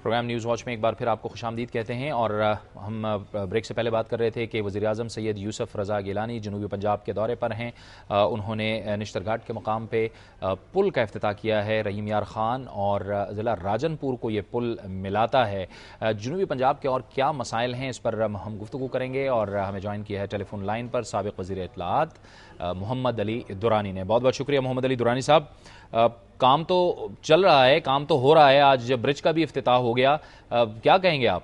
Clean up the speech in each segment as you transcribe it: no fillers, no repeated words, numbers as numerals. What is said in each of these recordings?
Programme news watch میں ایک بار پھر آپ کو خوشامدید کہتے ہیں، اور ہم بریک سے پہلے بات کر رہے تھے کہ وزیراعظم سید یوسف رضا گیلانی جنوبی پنجاب کے دورے پر ہیں۔ انہوں نے نشتر گھاٹ کے مقام پہ پل کا افتتاح کیا ہے۔ رحیم یار خان اور ضلع راجن پور کو یہ پل ملاتا ہے۔ جنوبی پنجاب کے اور کیا مسائل ہیں اس پر ہم گفتگو کریں گے، اور ہمیں جوائن کیا ہے ٹیلی فون لائن پر سابق وزیر اطلاعات محمد علی دورانی نے۔ بہت بہت شکریہ محمد علی دورانی صاحب۔ کام تو چل رہا ہے، کام تو ہو رہا ہے، آج برج کا بھی افتتاح ہو گیا، کیا کہیں گے آپ؟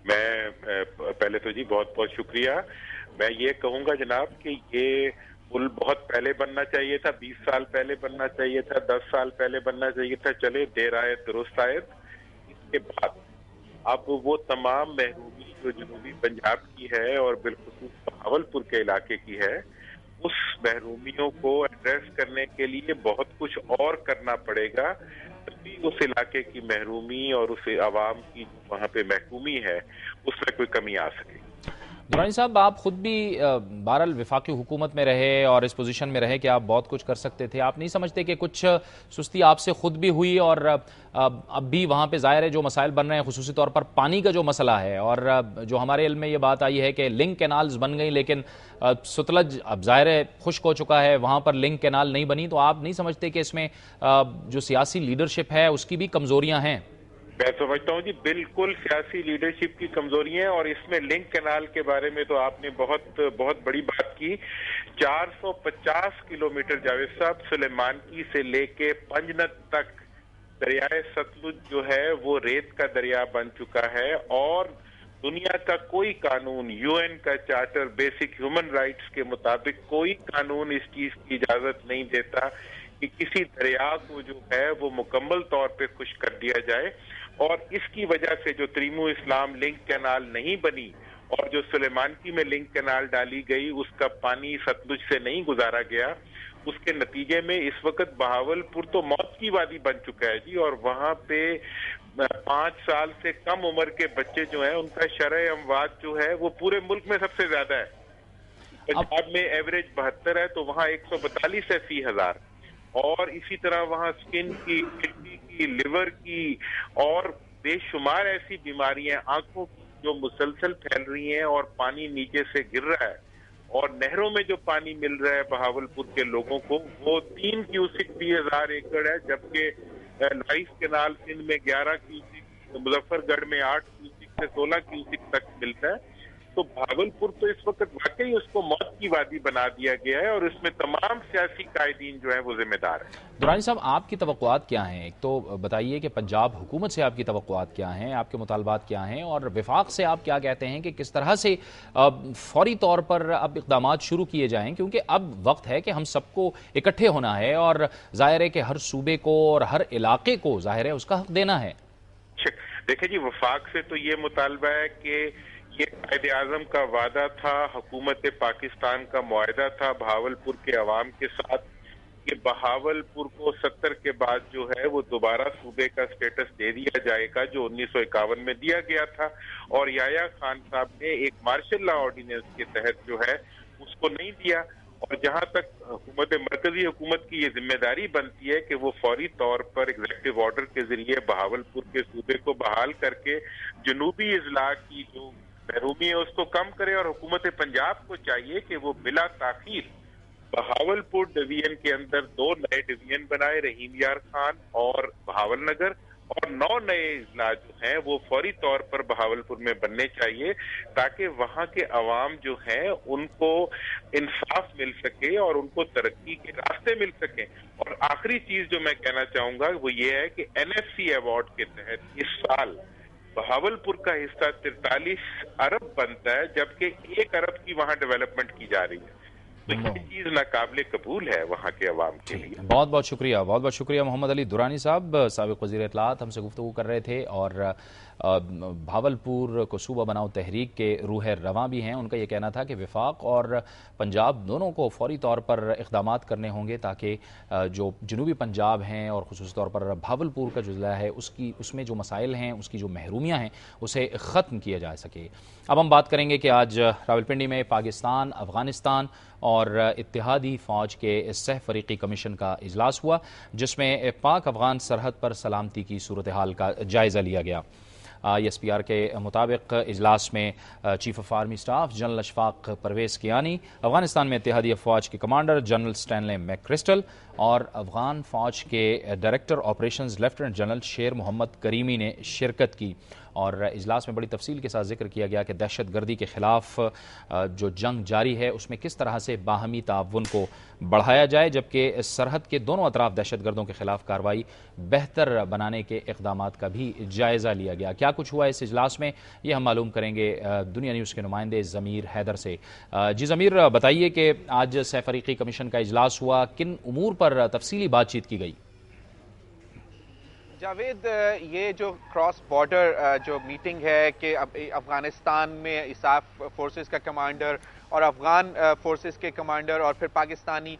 میں پہلے تو جی بہت بہت شکریہ۔ میں یہ کہوں گا جناب کہ یہ پل بہت پہلے بننا چاہیے تھا، 20 سال پہلے بننا چاہیے تھا، 10 سال پہلے بننا چاہیے تھا۔ چلے دیر آئے درست آئے۔ اس کے بعد اب وہ تمام محرومی جو جنوبی پنجاب کی ہے اور بالخصوص بہاولپور کے علاقے کی ہے، اس محرومیوں کو ایڈریس کرنے کے لیے بہت کچھ اور کرنا پڑے گا، تبھی اس علاقے کی محرومی اور اس عوام کی وہاں پہ محکومی ہے اس میں کوئی کمی آ سکے۔ دورانی صاحب، آپ خود بھی بہرحال وفاقی حکومت میں رہے اور اس پوزیشن میں رہے کہ آپ بہت کچھ کر سکتے تھے، آپ نہیں سمجھتے کہ کچھ سستی آپ سے خود بھی ہوئی؟ اور اب بھی وہاں پہ ظاہر ہے جو مسائل بن رہے ہیں، خصوصی طور پر پانی کا جو مسئلہ ہے، اور جو ہمارے علم میں یہ بات آئی ہے کہ لنک کینالز بن گئی، لیکن ستلج اب ظاہر ہے خشک ہو چکا ہے، وہاں پر لنک کینال نہیں بنی، تو آپ نہیں سمجھتے کہ اس میں جو سیاسی لیڈرشپ ہے اس کی بھی کمزوریاں ہیں؟ میں سمجھتا ہوں جی بالکل سیاسی لیڈرشپ کی کمزوری ہے، اور اس میں لنک کینال کے بارے میں تو آپ نے بہت بڑی بات کی۔ 450 کلومیٹر جاوید صاحب، سلیمان کی سے لے کے پنجنت تک دریائے ستلج جو ہے وہ ریت کا دریا بن چکا ہے، اور دنیا کا کوئی قانون، یو این کا چارٹر بیسک ہیومن رائٹس کے مطابق کوئی قانون اس چیز کی اجازت نہیں دیتا کہ کسی دریا کو جو ہے وہ مکمل طور پہ خشک کر دیا جائے۔ اور اس کی وجہ سے جو تریمو اسلام لنک کینال نہیں بنی اور جو سلیمانکی میں لنک کینال ڈالی گئی، اس کا پانی ستلج سے نہیں گزارا گیا، اس کے نتیجے میں اس وقت بہاولپور تو موت کی وادی بن چکا ہے جی، اور وہاں پہ 5 سال سے کم عمر کے بچے جو ہیں ان کا شرح اموات جو ہے وہ پورے ملک میں سب سے زیادہ ہے۔ پنجاب میں ایوریج 72 ہے تو وہاں 142 ہے 30,000، اور اسی طرح وہاں سکن کی، کڈنی کی، لیور کی اور بے شمار ایسی بیماریاں آنکھوں کی جو مسلسل پھیل رہی ہیں، اور پانی نیچے سے گر رہا ہے، اور نہروں میں جو پانی مل رہا ہے بہاولپور کے لوگوں کو وہ 3 کیوسک 20,000 ایکڑ ہے، جبکہ لائف کینال سندھ میں 11 کیوسک، مظفر گڑھ میں 8 کیوسک سے 16 کیوسک تک ملتا ہے۔ تو بہاولپور تو اس وقت واقعی اس کو موت کی وادی بنا دیا گیا ہے، اور اس میں تمام سیاسی قائدین جو ہیں وہ ذمہ دار ہیں۔ دورانی صاحب، آپ کی توقعات کیا ہیں؟ ایک تو بتائیے کہ پنجاب حکومت سے آپ کی توقعات کیا ہیں، آپ کے مطالبات کیا ہیں، اور وفاق سے آپ کیا کہتے ہیں کہ کس طرح سے فوری طور پر اب اقدامات شروع کیے جائیں، کیونکہ اب وقت ہے کہ ہم سب کو اکٹھے ہونا ہے، اور ظاہر ہے کہ ہر صوبے کو اور ہر علاقے کو ظاہر ہے اس کا حق دینا ہے۔ دیکھیں جی، وفاق سے تو یہ مطالبہ ہے کہ یہ قائد اعظم کا وعدہ تھا، حکومت پاکستان کا معاہدہ تھا بہاولپور کے عوام کے ساتھ کہ بہاولپور کو 70 کے بعد جو ہے وہ دوبارہ صوبے کا سٹیٹس دے دیا جائے گا، جو 1951 میں دیا گیا تھا، اور یحییٰ خان صاحب نے ایک مارشل لا آرڈیننس کے تحت جو ہے اس کو نہیں دیا۔ اور جہاں تک مرکزی حکومت کی یہ ذمہ داری بنتی ہے کہ وہ فوری طور پر ایگزیکٹو آرڈر کے ذریعے بہاولپور کے صوبے کو بحال کر کے جنوبی اضلاع کی جو محرومی ہے اس کو کم کرے، اور حکومت پنجاب کو چاہیے کہ وہ بلا تاخیر بہاولپور ڈویژن کے اندر 2 نئے ڈویژن بنائے، رحیم یار خان اور بہاول نگر، اور 9 نئے اضلاع جو ہیں وہ فوری طور پر بہاولپور میں بننے چاہیے، تاکہ وہاں کے عوام جو ہیں ان کو انصاف مل سکے اور ان کو ترقی کے راستے مل سکیں۔ اور آخری چیز جو میں کہنا چاہوں گا وہ یہ ہے کہ NFC ایوارڈ کے تحت اس سال بہاولپور کا حصہ 43 ارب بنتا ہے، جبکہ 1 ارب کی وہاں ڈیولپمنٹ کی جا رہی ہے۔ تو یہ چیز ناقابل قبول ہے وہاں کے عوام کے لیے۔ بہت بہت شکریہ، بہت بہت شکریہ محمد علی دورانی صاحب، سابق وزیر اطلاعات، ہم سے گفتگو کر رہے تھے، اور بہاولپور کو صوبہ بناؤ تحریک کے روح رواں بھی ہیں۔ ان کا یہ کہنا تھا کہ وفاق اور پنجاب دونوں کو فوری طور پر اقدامات کرنے ہوں گے تاکہ جو جنوبی پنجاب ہیں اور خصوصی طور پر بہاولپور کا جو ضلع ہے اس میں جو مسائل ہیں، اس کی جو محرومیاں ہیں، اسے ختم کیا جا سکے۔ اب ہم بات کریں گے کہ آج راولپنڈی میں پاکستان، افغانستان اور اور اتحادی فوج کے سہ فریقی کمیشن کا اجلاس ہوا، جس میں پاک افغان سرحد پر سلامتی کی صورتحال کا جائزہ لیا گیا۔ ISPR کے مطابق اجلاس میں chief of army staff general Ashfaq Pervez Kayani, Afghanistan میں اتحادی افواج کے commander general Stanley McChrystal اور افغان فوج کے ڈائریکٹر آپریشنز لیفٹیننٹ جنرل شیر محمد کریمی نے شرکت کی، اور اجلاس میں بڑی تفصیل کے ساتھ ذکر کیا گیا کہ دہشت گردی کے خلاف جو جنگ جاری ہے اس میں کس طرح سے باہمی تعاون کو بڑھایا جائے، جبکہ سرحد کے دونوں اطراف دہشت گردوں کے خلاف کارروائی بہتر بنانے کے اقدامات کا بھی جائزہ لیا گیا۔ کیا کچھ ہوا اس اجلاس میں، یہ ہم معلوم کریں گے دنیا نیوز کے نمائندے ضمیر حیدر سے۔ جی ضمیر، بتائیے کہ آج سہ فریقی کمیشن کا اجلاس ہوا، کن امور پر تفصیلی بات چیت کی گئی؟ جاوید، یہ جو کراس بارڈر جو میٹنگ ہے کہ افغانستان میں ISAF فورسز کا کمانڈر اور افغان فورسز کے کمانڈر اور پھر پاکستانی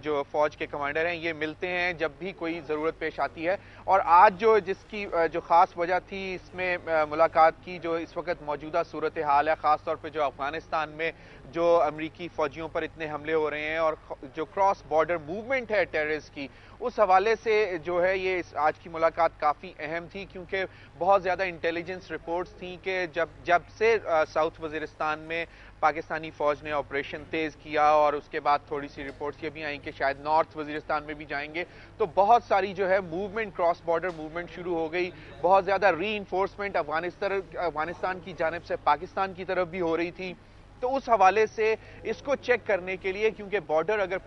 جو فوج کے کمانڈر ہیں، یہ ملتے ہیں جب بھی کوئی ضرورت پیش آتی ہے، اور آج جس کی جو خاص وجہ تھی اس میں ملاقات کی، جو اس وقت موجودہ صورتحال ہے، خاص طور پہ جو افغانستان میں جو امریکی فوجیوں پر اتنے حملے ہو رہے ہیں اور جو کراس بارڈر موومنٹ ہے ٹیررسٹ کی، اس حوالے سے جو ہے یہ آج کی ملاقات کافی اہم تھی، کیونکہ بہت زیادہ انٹیلیجنس رپورٹس تھیں کہ جب سے ساؤتھ وزیرستان میں پاکستانی فوج نے آپریشن تیز کیا، اور اس کے بعد تھوڑی سی رپورٹس یہ بھی آئیں کہ شاید نارتھ وزیرستان میں بھی جائیں گے، تو بہت ساری جو ہے موومنٹ، کراس بارڈر موومنٹ شروع ہو گئی، بہت زیادہ ری انفورسمنٹ افغانستان کی جانب سے پاکستان کی طرف بھی ہو رہی تھی۔ تو اس حوالے سے اس کو چیک کرنے کے لیے، کیونکہ بارڈر اگر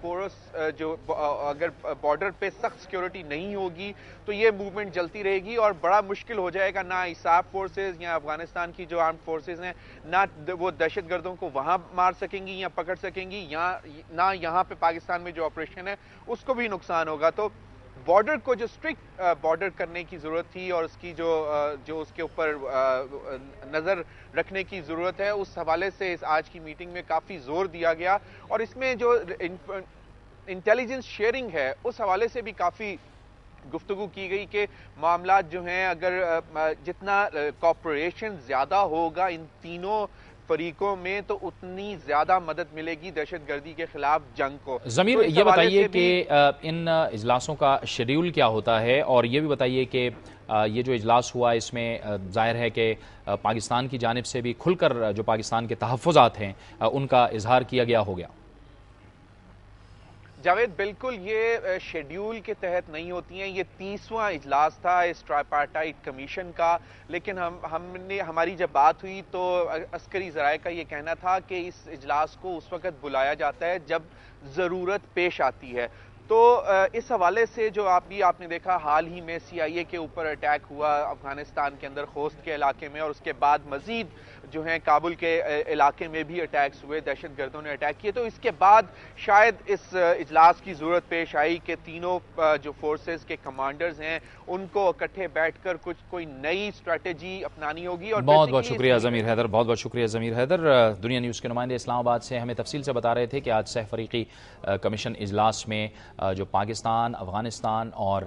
بارڈر پہ سخت سیکیورٹی نہیں ہوگی تو یہ موومنٹ چلتی رہے گی اور بڑا مشکل ہو جائے گا، نہ ISAF فورسز یا افغانستان کی جو آرمڈ فورسز ہیں نہ وہ دہشت گردوں کو وہاں مار سکیں گی یا پکڑ سکیں گی، نہ یہاں پہ پاکستان میں جو آپریشن ہے اس کو بھی نقصان ہوگا۔ تو بارڈر کو جو اسٹرکٹ بارڈر کرنے کی ضرورت تھی اور اس کی جو اس کے اوپر نظر رکھنے کی ضرورت ہے، اس حوالے سے آج کی میٹنگ میں کافی زور دیا گیا، اور اس میں جو انٹیلیجنس شیئرنگ ہے اس حوالے سے بھی کافی گفتگو کی گئی کہ معاملات جو ہیں، اگر جتنا کوآپریشن زیادہ ہوگا ان تینوں فریقوں میں تو اتنی زیادہ مدد ملے گی دہشت گردی کے خلاف جنگ کو۔ ضمیر، یہ بتائیے کہ ان اجلاسوں کا شیڈیول کیا ہوتا ہے، اور یہ بھی بتائیے کہ یہ جو اجلاس ہوا اس میں ظاہر ہے کہ پاکستان کی جانب سے بھی کھل کر جو پاکستان کے تحفظات ہیں ان کا اظہار کیا گیا ہو گیا؟ جاوید، بالکل یہ شیڈیول کے تحت نہیں ہوتی ہیں، یہ 30واں اجلاس تھا اس ٹرائپارٹائٹ کمیشن کا، لیکن ہماری جب بات ہوئی تو عسکری ذرائع کا یہ کہنا تھا کہ اس اجلاس کو اس وقت بلایا جاتا ہے جب ضرورت پیش آتی ہے۔ تو اس حوالے سے جو آپ نے دیکھا حال ہی میں CIA کے اوپر اٹیک ہوا افغانستان کے اندر خوست کے علاقے میں، اور اس کے بعد مزید جو ہیں کابل کے علاقے میں بھی اٹیکس ہوئے، دہشت گردوں نے اٹیک کیے، تو اس کے بعد شاید اس اجلاس کی ضرورت پیش آئی کہ تینوں جو فورسز کے کمانڈرز ہیں ان کو اکٹھے بیٹھ کر کوئی نئی اسٹریٹجی اپنانی ہوگی۔ اور بہت بہت شکریہ ضمیر حیدر، بہت بہت شکریہ ضمیر حیدر۔ دنیا نیوز کے نمائندے اسلام آباد سے ہمیں تفصیل سے بتا رہے تھے کہ آج سہ فریقی کمیشن اجلاس میں جو پاکستان، افغانستان اور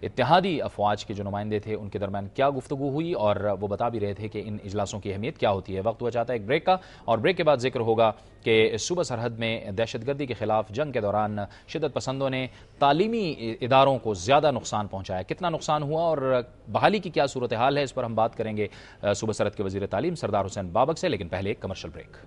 اتحادی افواج کے جو نمائندے تھے ان کے درمیان کیا گفتگو ہوئی، اور وہ بتا بھی رہے تھے کہ ان اجلاسوں کی اہمیت کیا ہوتی ہے۔ وقت ہوا چاہتا ہے ایک بریک کا، اور بریک کے بعد ذکر ہوگا کہ صوبہ سرحد میں دہشت گردی کے خلاف جنگ کے دوران شدت پسندوں نے تعلیمی اداروں کو زیادہ نقصان پہنچایا، کتنا نقصان ہوا اور بحالی کی کیا صورتحال ہے، اس پر ہم بات کریں گے صوبہ سرحد کے وزیر تعلیم سردار حسین بابک سے، لیکن پہلے ایک کمرشل بریک۔